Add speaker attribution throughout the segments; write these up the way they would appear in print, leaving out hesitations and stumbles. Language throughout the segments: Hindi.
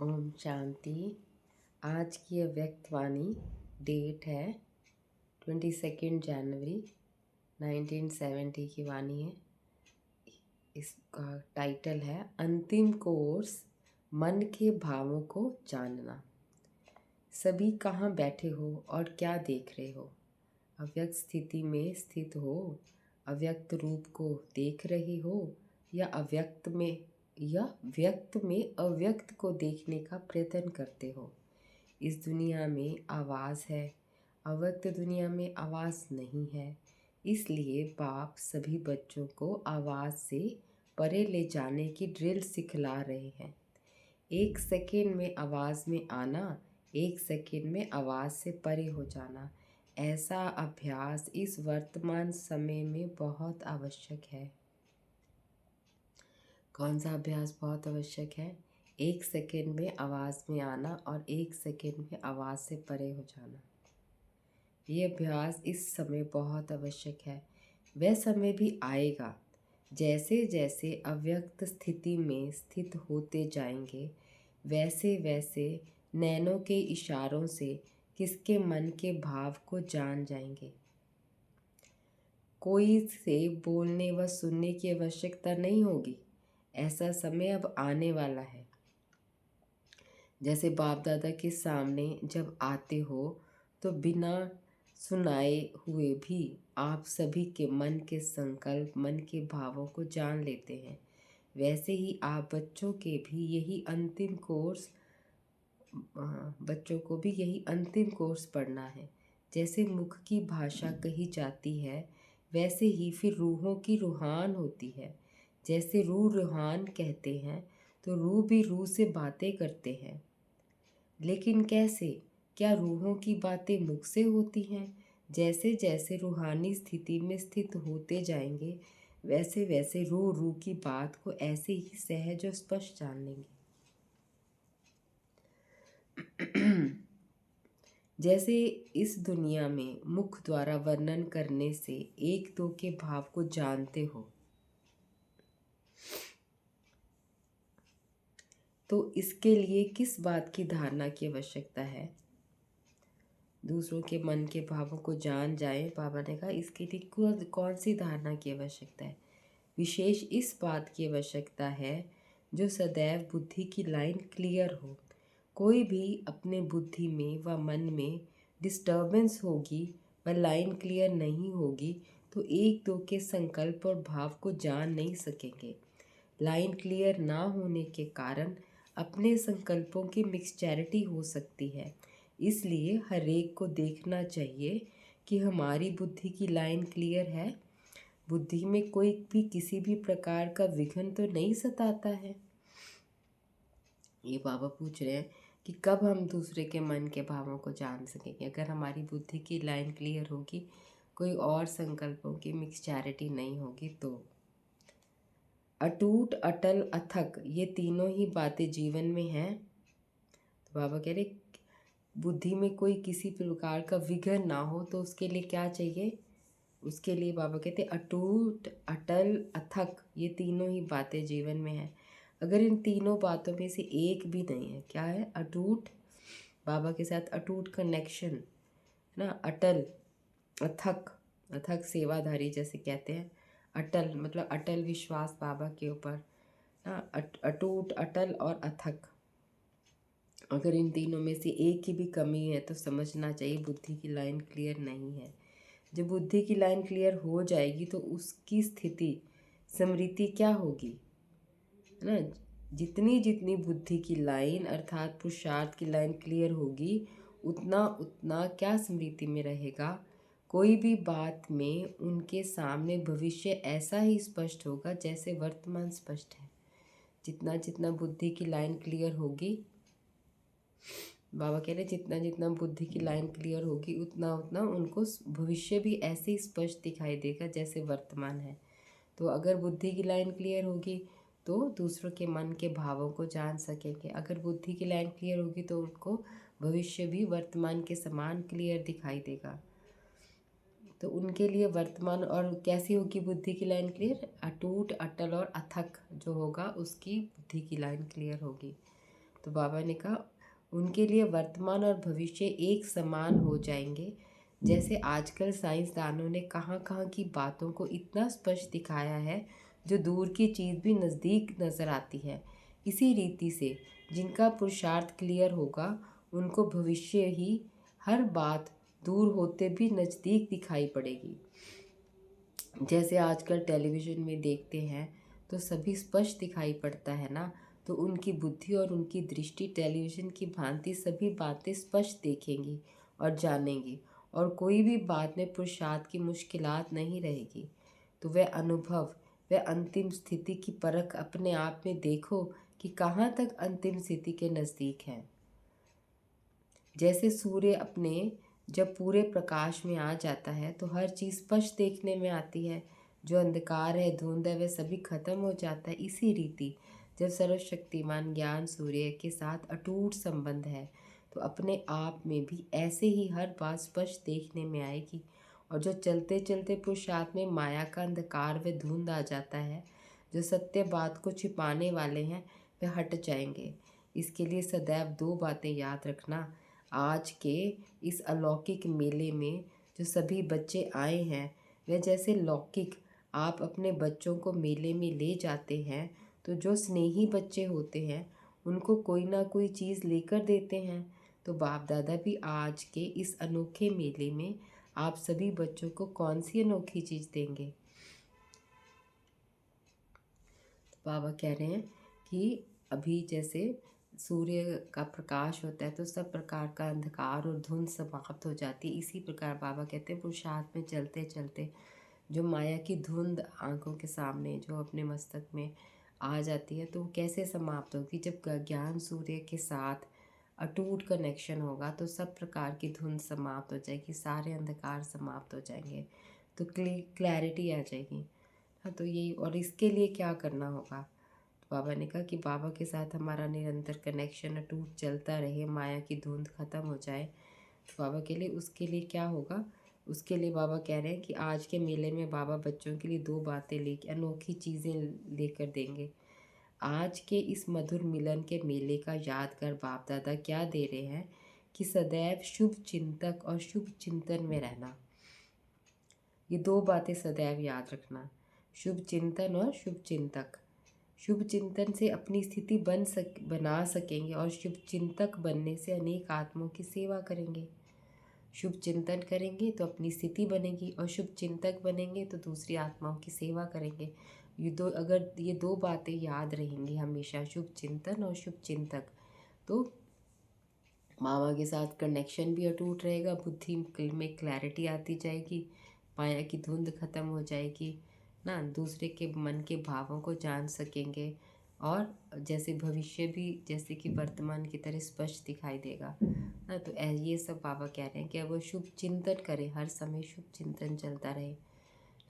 Speaker 1: ओम शांति। आज की अव्यक्त वाणी डेट है 22 जनवरी 1970 की वाणी है। इसका टाइटल है अंतिम कोर्स, मन के भावों को जानना। सभी कहाँ बैठे हो और क्या देख रहे हो? अव्यक्त स्थिति में स्थित हो, अव्यक्त रूप को देख रहे हो या व्यक्त में अव्यक्त को देखने का प्रयत्न करते हो? इस दुनिया में आवाज़ है, अव्यक्त दुनिया में आवाज़ नहीं है। इसलिए बाप सभी बच्चों को आवाज़ से परे ले जाने की ड्रिल सिखला रहे हैं। 1 सेकेंड में आवाज़ में आना, 1 सेकेंड में आवाज़ से परे हो जाना, ऐसा अभ्यास इस वर्तमान समय में बहुत आवश्यक है। कौन सा अभ्यास बहुत आवश्यक है? 1 सेकेंड में आवाज़ में आना और 1 सेकेंड में आवाज़ से परे हो जाना। ये अभ्यास इस समय बहुत आवश्यक है। वह समय भी आएगा जैसे जैसे अव्यक्त स्थिति में स्थित होते जाएंगे, वैसे वैसे नैनों के इशारों से किसके मन के भाव को जान जाएंगे। कोई से बोलने व सुनने की आवश्यकता नहीं होगी। ऐसा समय अब आने वाला है। जैसे बाप दादा के सामने जब आते हो तो बिना सुनाए हुए भी आप सभी के मन के संकल्प, मन के भावों को जान लेते हैं। वैसे ही आप बच्चों को भी यही अंतिम कोर्स पढ़ना है। जैसे मुख की भाषा कही जाती है, वैसे ही फिर रूहों की रूहान होती है। जैसे रूह रूहान कहते हैं तो रूह भी रूह से बातें करते हैं। लेकिन कैसे? क्या रूहों की बातें मुख से होती हैं? जैसे जैसे रूहानी स्थिति में स्थित होते जाएंगे, वैसे वैसे रूह की बात को ऐसे ही सहज और स्पष्ट जान लेंगे। जैसे इस दुनिया में मुख द्वारा वर्णन करने से एक दो के भाव को जानते हो, तो इसके लिए किस बात की धारणा की आवश्यकता है? दूसरों के मन के भावों को जान जाए, बाबा ने कहा, इसके लिए कौन सी धारणा की आवश्यकता है? विशेष इस बात की आवश्यकता है जो सदैव बुद्धि की लाइन क्लियर हो। कोई भी अपने बुद्धि में व मन में डिस्टर्बेंस होगी व लाइन क्लियर नहीं होगी तो एक दो के संकल्प और भाव को जान नहीं सकेंगे। लाइन क्लियर ना होने के कारण अपने संकल्पों की मिक्सचैरिटी हो सकती है। इसलिए हर एक को देखना चाहिए कि हमारी बुद्धि की लाइन क्लियर है, बुद्धि में कोई भी किसी भी प्रकार का विघ्न तो नहीं सताता है। ये बाबा पूछ रहे हैं कि कब हम दूसरे के मन के भावों को जान सकेंगे? अगर हमारी बुद्धि की लाइन क्लियर होगी, कोई और संकल्पों की मिक्सचैरिटी नहीं होगी तो। अटूट, अटल, अथक, ये तीनों ही बातें जीवन में हैं। तो बाबा कह रहे बुद्धि में कोई किसी प्रकार का विघ्न ना हो तो उसके लिए क्या चाहिए? उसके लिए बाबा कहते अटूट, अटल, अथक, ये तीनों ही बातें जीवन में हैं। अगर इन तीनों बातों में से एक भी नहीं है, क्या है? अटूट, बाबा के साथ अटूट कनेक्शन ना। अटल, अथक, अथक सेवाधारी जैसे कहते हैं। अटल मतलब अटल विश्वास बाबा के ऊपर ना। अटूट, अटल और अथक, अगर इन तीनों में से एक की भी कमी है तो समझना चाहिए बुद्धि की लाइन क्लियर नहीं है। जब बुद्धि की लाइन क्लियर हो जाएगी तो उसकी स्थिति स्मृति क्या होगी, है ना। जितनी जितनी बुद्धि की लाइन अर्थात पुरुषार्थ की लाइन क्लियर होगी, उतना उतना क्या स्मृति में रहेगा? कोई भी बात में उनके सामने भविष्य ऐसा ही स्पष्ट होगा जैसे वर्तमान स्पष्ट है। जितना जितना बुद्धि की लाइन क्लियर होगी, बाबा कह रहे जितना जितना बुद्धि की लाइन क्लियर होगी उतना उतना उनको भविष्य भी ऐसे ही स्पष्ट दिखाई देगा जैसे वर्तमान है। तो अगर बुद्धि की लाइन क्लियर होगी तो दूसरों के मन के भावों को जान सकेंगे। अगर बुद्धि की लाइन क्लियर होगी तो उनको भविष्य भी वर्तमान के समान क्लियर दिखाई देगा। तो उनके लिए वर्तमान और कैसी होगी बुद्धि की लाइन क्लियर? अटूट, अटल और अथक जो होगा उसकी बुद्धि की लाइन क्लियर होगी। तो बाबा ने कहा उनके लिए वर्तमान और भविष्य एक समान हो जाएंगे। जैसे आजकल साइंसदानों ने कहाँ कहाँ की बातों को इतना स्पष्ट दिखाया है जो दूर की चीज़ भी नज़दीक नज़र आती है, इसी रीति से जिनका पुरुषार्थ क्लियर होगा उनको भविष्य ही हर बात दूर होते भी नज़दीक दिखाई पड़ेगी। जैसे आजकल टेलीविज़न में देखते हैं तो सभी स्पष्ट दिखाई पड़ता है ना, तो उनकी बुद्धि और उनकी दृष्टि टेलीविज़न की भांति सभी बातें स्पष्ट देखेंगी और जानेंगी, और कोई भी बात में पुरुषार्थ की मुश्किलात नहीं रहेगी। तो वह अनुभव, वह अंतिम स्थिति की परख अपने आप में देखो कि कहाँ तक अंतिम स्थिति के नज़दीक है। जैसे सूर्य अपने जब पूरे प्रकाश में आ जाता है तो हर चीज़ स्पष्ट देखने में आती है, जो अंधकार है, धुंध है, वह सभी खत्म हो जाता है। इसी रीति जब सर्वशक्तिमान ज्ञान सूर्य के साथ अटूट संबंध है तो अपने आप में भी ऐसे ही हर बात स्पष्ट देखने में आएगी, और जो चलते चलते पुरुषार्थ में माया का अंधकार व धुंध आ जाता है, जो सत्य बात को छिपाने वाले हैं, वे हट जाएंगे। इसके लिए सदैव दो बातें याद रखना। आज के इस अलौकिक मेले में जो सभी बच्चे आए हैं, वे जैसे लौकिक आप अपने बच्चों को मेले में ले जाते हैं तो जो स्नेही बच्चे होते हैं उनको कोई ना कोई चीज़ लेकर देते हैं। तो बाप दादा भी आज के इस अनोखे मेले में आप सभी बच्चों को कौन सी अनोखी चीज़ देंगे? तो बाबा कह रहे हैं कि अभी जैसे सूर्य का प्रकाश होता है तो सब प्रकार का अंधकार और धुंध समाप्त हो जाती है। इसी प्रकार बाबा कहते हैं पुरुषार्थ में चलते चलते जो माया की धुंध आंखों के सामने जो अपने मस्तक में आ जाती है तो वो कैसे समाप्त होगी? जब ज्ञान सूर्य के साथ अटूट कनेक्शन होगा तो सब प्रकार की धुंध समाप्त हो जाएगी, सारे अंधकार समाप्त हो जाएंगे, तो क्लैरिटी आ जाएगी। हाँ, तो यही, और इसके लिए क्या करना होगा? तो बाबा ने कहा कि बाबा के साथ हमारा निरंतर कनेक्शन अटूट चलता रहे, माया की धुंध खत्म हो जाए। तो बाबा के लिए उसके लिए क्या होगा? उसके लिए बाबा कह रहे हैं कि आज के मेले में बाबा बच्चों के लिए दो बातें लेके अनोखी चीज़ें लेकर देंगे। आज के इस मधुर मिलन के मेले का यादगार बाप दादा क्या दे रहे हैं कि सदैव शुभ चिंतक और शुभ चिंतन में रहना। ये दो बातें सदैव याद रखना, शुभ चिंतन और शुभ चिंतक। शुभ चिंतन से अपनी स्थिति बना सकेंगे और शुभ चिंतक बनने से अनेक आत्माओं की सेवा करेंगे। शुभ चिंतन करेंगे तो अपनी स्थिति बनेगी, और शुभ चिंतक बनेंगे तो दूसरी आत्माओं की सेवा करेंगे। अगर ये दो बातें याद रहेंगी हमेशा, शुभ चिंतन और शुभ चिंतक, तो मामा के साथ कनेक्शन भी अटूट रहेगा, बुद्धि में क्लैरिटी आती जाएगी, माया की धुंध खत्म हो जाएगी ना, दूसरे के मन के भावों को जान सकेंगे, और जैसे भविष्य भी जैसे कि वर्तमान की तरह स्पष्ट दिखाई देगा ना। तो ये सब बाबा कह रहे हैं कि अब वो शुभ चिंतन करें, हर समय शुभ चिंतन चलता रहे,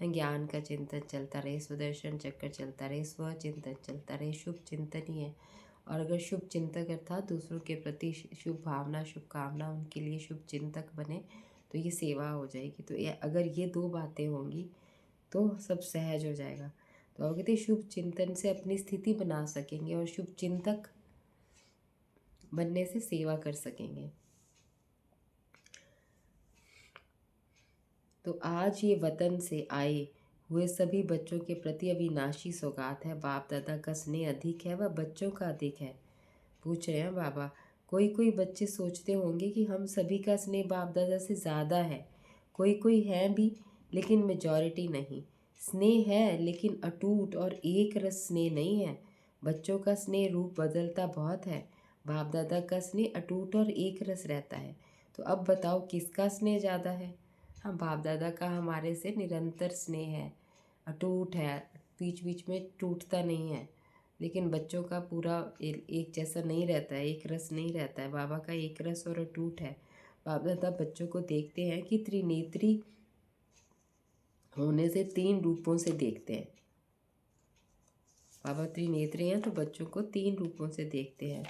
Speaker 1: ज्ञान का चिंतन चलता रहे, सुदर्शन चक्र चलता रहे, स्व चिंतन चलता रहे, शुभ चिंतन ही है। और अगर शुभ चिंतक अर्थात दूसरों के प्रति शुभ भावना, शुभकामना, उनके लिए शुभ चिंतक बने तो ये सेवा हो जाएगी। तो अगर ये दो बातें होंगी तो सब सहज हो जाएगा। तो आप कहते शुभ चिंतन से अपनी स्थिति बना सकेंगे और शुभ चिंतक बनने से सेवा कर सकेंगे। तो आज ये वतन से आए हुए सभी बच्चों के प्रति अविनाशी सौगात है। बाप दादा का स्नेह अधिक है, वह बच्चों का अधिक है। पूछ रहे हैं बाबा, कोई कोई बच्चे सोचते होंगे कि हम सभी का स्नेह बाप दादा से ज़्यादा है। कोई कोई है भी, लेकिन मेजॉरिटी नहीं। स्नेह है लेकिन अटूट और एक रस स्नेह नहीं है। बच्चों का स्नेह रूप बदलता बहुत है, बाप दादा का स्नेह अटूट और एक रस रहता है। तो अब बताओ किसका स्नेह ज़्यादा है? हाँ, बाप दादा का हमारे से निरंतर स्नेह है, अटूट है, बीच बीच में टूटता नहीं है। लेकिन बच्चों का पूरा एक जैसा नहीं रहता है, एक रस नहीं रहता है। बाबा का एक रस और अटूट है। बाप दादा बच्चों को देखते हैं कि त्रिनेत्री होने से तीन रूपों से देखते हैं। बाबा त्रिनेत्री हैं तो बच्चों को तीन रूपों से देखते हैं।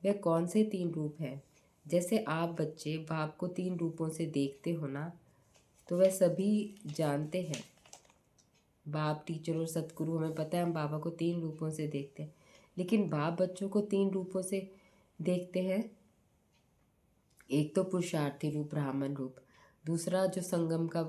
Speaker 1: वह कौन से तीन रूप हैं? जैसे आप बच्चे बाप को तीन रूपों से देखते हो ना, तो वह सभी जानते हैं। बाप, टीचर और सतगुरु, हमें पता है हम बाबा को तीन रूपों से देखते हैं। लेकिन बाप बच्चों को 3 रूपों से देखते हैं। एक तो पुरुषार्थी रूप, ब्राह्मण रूप, दूसरा जो संगम का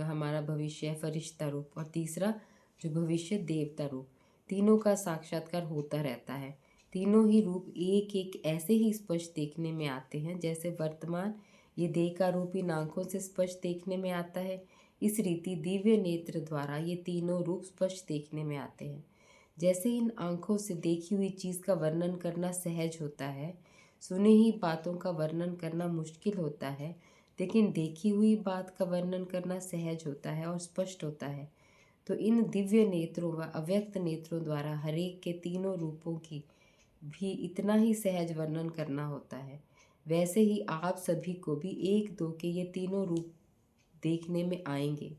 Speaker 1: हमारा भविष्य है फरिश्ता रूप, और तीसरा जो भविष्य देवता रूप। तीनों का साक्षात्कार होता रहता है। तीनों ही रूप एक एक ऐसे ही स्पष्ट देखने में आते हैं जैसे वर्तमान ये देह का रूप इन आँखों से स्पष्ट देखने में आता है। इस रीति दिव्य नेत्र द्वारा ये तीनों रूप स्पष्ट देखने में आते हैं। जैसे इन आँखों से देखी हुई चीज़ का वर्णन करना सहज होता है, सुनी ही बातों का वर्णन करना मुश्किल होता है, लेकिन देखी हुई बात का वर्णन करना सहज होता है और स्पष्ट होता है। तो इन दिव्य नेत्रों व अव्यक्त नेत्रों द्वारा हरेक के तीनों रूपों की भी इतना ही सहज वर्णन करना होता है। वैसे ही आप सभी को भी एक दो के ये तीनों रूप देखने में आएंगे।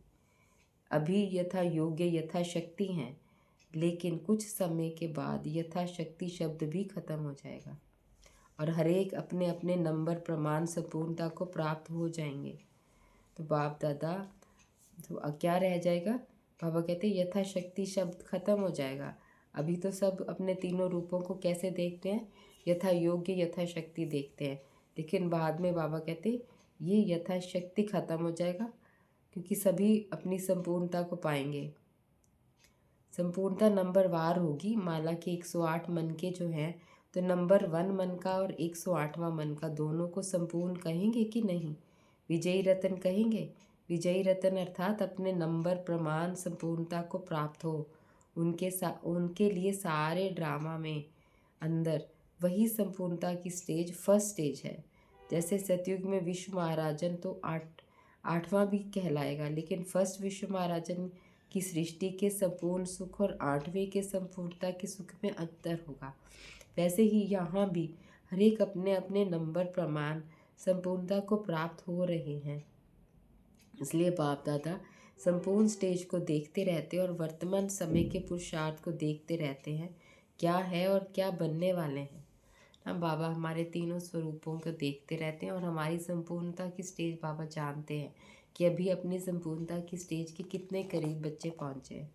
Speaker 1: अभी यथा योग्य यथाशक्ति हैं, लेकिन कुछ समय के बाद यथाशक्ति शब्द भी खत्म हो जाएगा और हरेक अपने अपने नंबर प्रमाण संपूर्णता को प्राप्त हो जाएंगे। तो बाप दादा तो क्या रह जाएगा? बाबा कहते यथाशक्ति शब्द खत्म हो जाएगा। अभी तो सब अपने तीनों रूपों को कैसे देखते हैं? यथा योग्य यथाशक्ति देखते हैं, लेकिन बाद में बाबा कहते ये यथाशक्ति खत्म हो जाएगा, क्योंकि सभी अपनी संपूर्णता को पाएंगे। संपूर्णता नंबर वार होगी। माला के 108 मन के जो हैं, तो नंबर 1 मन का और 108वां मन का दोनों को संपूर्ण कहेंगे कि नहीं? विजयी रतन कहेंगे। विजयी रतन अर्थात अपने नंबर प्रमाण संपूर्णता को प्राप्त हो, उनके लिए सारे ड्रामा में अंदर वही संपूर्णता की स्टेज फर्स्ट स्टेज है। जैसे सतयुग में विश्व महाराजन तो आठवां भी कहलाएगा, लेकिन फर्स्ट विश्व महाराजन की सृष्टि के संपूर्ण सुख और 8वें के संपूर्णता के सुख में अंतर होगा। वैसे ही यहाँ भी हरेक अपने अपने नंबर प्रमाण संपूर्णता को प्राप्त हो रहे हैं। इसलिए बाप दादा संपूर्ण स्टेज को देखते रहते और वर्तमान समय के पुरुषार्थ को देखते रहते हैं, क्या है और क्या बनने वाले हैं। हम बाबा हमारे तीनों स्वरूपों को देखते रहते हैं और हमारी संपूर्णता की स्टेज बाबा जानते हैं कि अभी अपनी संपूर्णता की स्टेज के कितने करीब बच्चे पहुँचे हैं।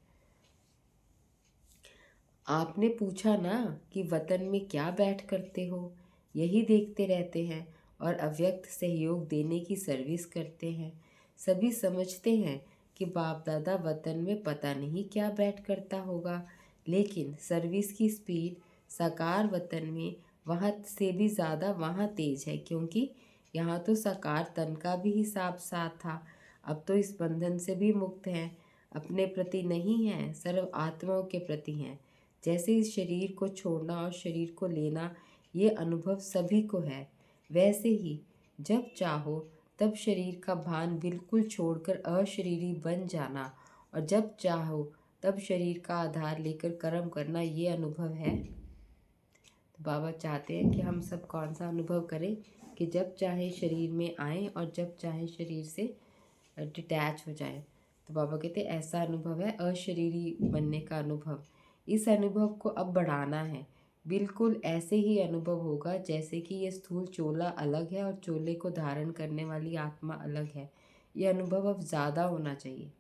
Speaker 1: आपने पूछा ना कि वतन में क्या बैठ करते हो? यही देखते रहते हैं और अव्यक्त सहयोग देने की सर्विस करते हैं। सभी समझते हैं कि बाप दादा वतन में पता नहीं क्या बैठ करता होगा, लेकिन सर्विस की स्पीड साकार वतन में वहाँ से भी ज़्यादा वहाँ तेज है, क्योंकि यहाँ तो साकार तन का भी हिसाब साथ था। अब तो इस बंधन से भी मुक्त हैं, अपने प्रति नहीं हैं, सर्व आत्माओं के प्रति हैं। जैसे इस शरीर को छोड़ना और शरीर को लेना ये अनुभव सभी को है, वैसे ही जब चाहो तब शरीर का भान बिल्कुल छोड़कर अशरीरी बन जाना और जब चाहो तब शरीर का आधार लेकर कर्म करना, ये अनुभव है। तो बाबा चाहते हैं कि हम सब कौन सा अनुभव करें कि जब चाहे शरीर में आएँ और जब चाहे शरीर से डिटैच हो जाएं। तो बाबा कहते हैं ऐसा अनुभव है अशरीरी बनने का अनुभव। इस अनुभव को अब बढ़ाना है। बिल्कुल ऐसे ही अनुभव होगा जैसे कि ये स्थूल चोला अलग है और चोले को धारण करने वाली आत्मा अलग है। ये अनुभव अब ज़्यादा होना चाहिए।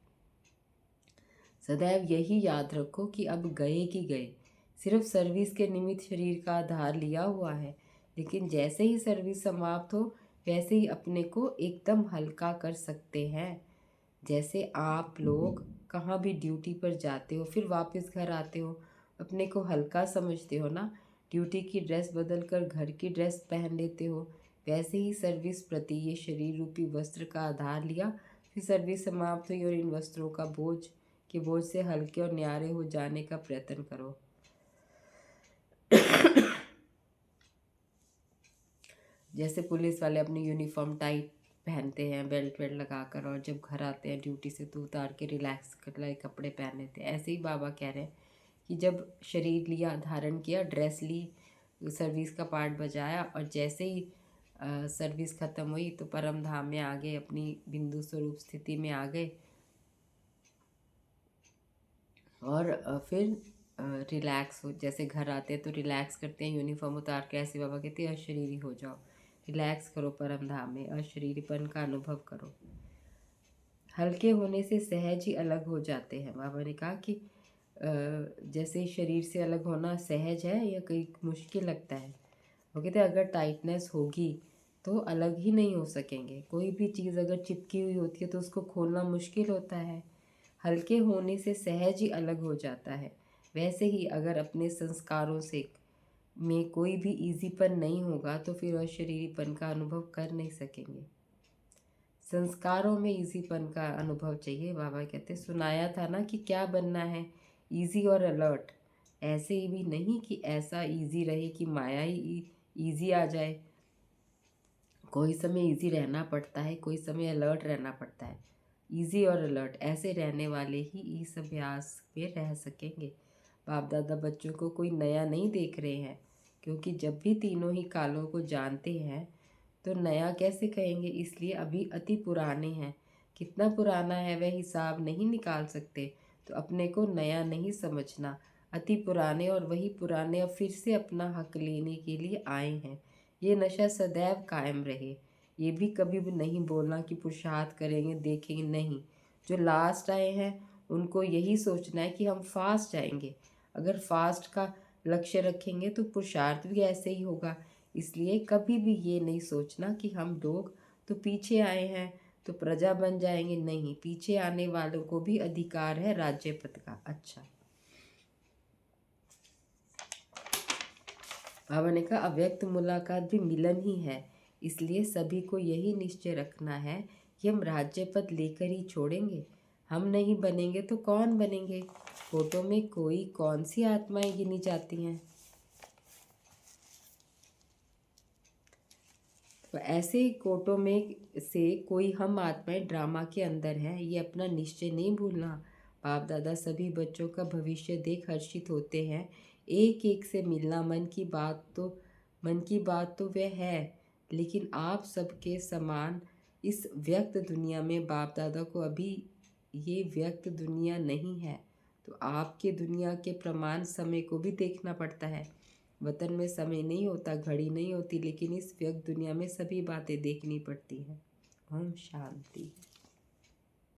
Speaker 1: सदैव यही याद रखो कि अब गए कि गए, सिर्फ सर्विस के निमित्त शरीर का आधार लिया हुआ है, लेकिन जैसे ही सर्विस समाप्त हो वैसे ही अपने को एकदम हल्का कर सकते हैं। जैसे आप लोग कहाँ भी ड्यूटी पर जाते हो, फिर वापस घर आते हो, अपने को हल्का समझते हो ना, ड्यूटी की ड्रेस बदल कर घर की ड्रेस पहन लेते हो। वैसे ही सर्विस प्रति ये शरीर रूपी वस्त्र का आधार लिया, फिर सर्विस समाप्त हुई और इन वस्त्रों का बोझ से हल्के और न्यारे हो जाने का प्रयत्न करो। जैसे पुलिस वाले अपनी यूनिफॉर्म टाइट पहनते हैं बेल्ट वेल्ट लगा कर, और जब घर आते हैं ड्यूटी से तो उतार के रिलैक्स कर कपड़े पहन लेते हैं। ऐसे ही बाबा कह रहे हैं कि जब शरीर लिया, धारण किया, ड्रेस ली, सर्विस का पार्ट बजाया और जैसे ही सर्विस ख़त्म हुई तो परम धाम में आ गए, अपनी बिंदु स्वरूप स्थिति में आ गए और फिर रिलैक्स हो। जैसे घर आते हैं तो रिलैक्स करते हैं, यूनिफॉर्म उतार के ऐसे बाबा कहते हैं अशरीरी हो जाओ, रिलैक्स करो, परम धाम में अशरीरीपन का अनुभव करो। हल्के होने से सहज ही अलग हो जाते हैं। बाबा ने कहा कि जैसे शरीर से अलग होना सहज है या कोई मुश्किल लगता है? वो कहते हैं अगर टाइटनेस होगी तो अलग ही नहीं हो सकेंगे। कोई भी चीज़ अगर चिपकी हुई होती है तो उसको खोलना मुश्किल होता है। हल्के होने से सहज ही अलग हो जाता है। वैसे ही अगर अपने संस्कारों से में कोई भी ईजीपन नहीं होगा तो फिर अशरीरीपन का अनुभव कर नहीं सकेंगे। संस्कारों में ईजीपन का अनुभव चाहिए। बाबा कहते सुनाया था ना कि क्या बनना है, ईजी और अलर्ट। ऐसे ही भी नहीं कि ऐसा ईजी रहे कि माया ही ईजी आ जाए। कोई समय ईजी रहना पड़ता है, कोई समय अलर्ट रहना पड़ता है। ईजी और अलर्ट ऐसे रहने वाले ही इस अभ्यास में रह सकेंगे। बाप दादा बच्चों को कोई नया नहीं देख रहे हैं, क्योंकि जब भी तीनों ही कालों को जानते हैं तो नया कैसे कहेंगे, इसलिए अभी अति पुराने हैं। कितना पुराना है वह हिसाब नहीं निकाल सकते, तो अपने को नया नहीं समझना। अति पुराने और वही पुराने अब फिर से अपना हक लेने के लिए आए हैं। ये नशा सदैव कायम रहे। ये भी कभी भी नहीं बोलना कि पुरुषार्थ करेंगे देखेंगे, नहीं। जो लास्ट आए हैं उनको यही सोचना है कि हम फास्ट जाएंगे। अगर फास्ट का लक्ष्य रखेंगे तो पुरुषार्थ भी ऐसे ही होगा। इसलिए कभी भी ये नहीं सोचना कि हम लोग तो पीछे आए हैं तो प्रजा बन जाएंगे, नहीं। पीछे आने वालों को भी अधिकार है राज्य पद का। अच्छा, बाबा ने कहा अव्यक्त मुलाकात भी मिलन ही है। इसलिए सभी को यही निश्चय रखना है कि हम राज्य पद लेकर ही छोड़ेंगे। हम नहीं बनेंगे तो कौन बनेंगे? फोटो में कोई कौन सी आत्माएं गिनी जाती हैं? तो ऐसे कोटों में से कोई हम आत्माएं ड्रामा के अंदर हैं, ये अपना निश्चय नहीं भूलना। बाप दादा सभी बच्चों का भविष्य देख हर्षित होते हैं। एक एक से मिलना मन की बात तो वह है, लेकिन आप सबके समान इस व्यक्त दुनिया में बाप दादा को अभी ये व्यक्त दुनिया नहीं है। तो आपके दुनिया के प्रमाण समय को भी देखना पड़ता है। वतन में समय नहीं होता, घड़ी नहीं होती, लेकिन इस व्यक्त दुनिया में सभी बातें देखनी पड़ती हैं। ओम शांति।